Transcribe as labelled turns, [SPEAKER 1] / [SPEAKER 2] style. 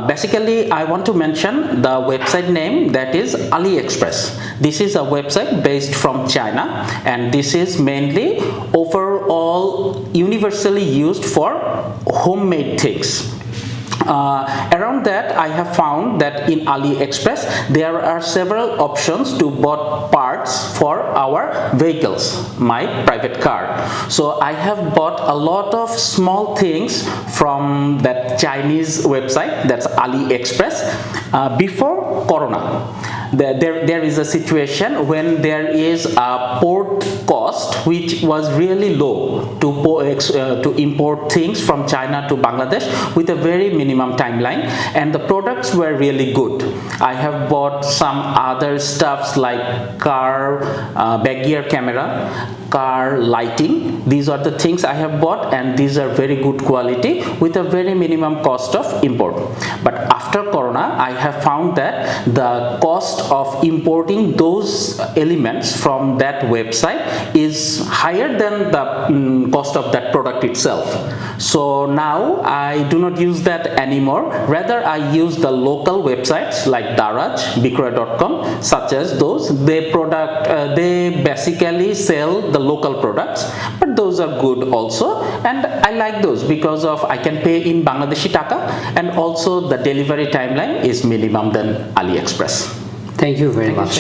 [SPEAKER 1] Basically, I want to mention the website name, that is AliExpress. This is a website based from China, and this is mainly overall universally used for homemade things. Around that, I have found that in AliExpress there are several options to bought parts for our vehicles, my private car. So I have bought a lot of small things from that Chinese website, that's AliExpress, before Corona. There is a situation when there is a port cost which was really low to import things from China to Bangladesh with a very minimum timeline, and the products were really good. I have bought some other stuffs like car back gear camera, car lighting. These are the things I have bought, and these are very good quality with a very minimum cost of import. But after Corona, I have found that the cost of importing those elements from that website is higher than the cost of that product itself. So now I do not use that anymore. Rather, I use the local websites like Daraj, Bikroy.com, such as those. They basically sell the local products, but those are good also, and I like those because of I can pay in Bangladeshi taka, and also the delivery timeline is minimum than AliExpress.
[SPEAKER 2] Thank you very much.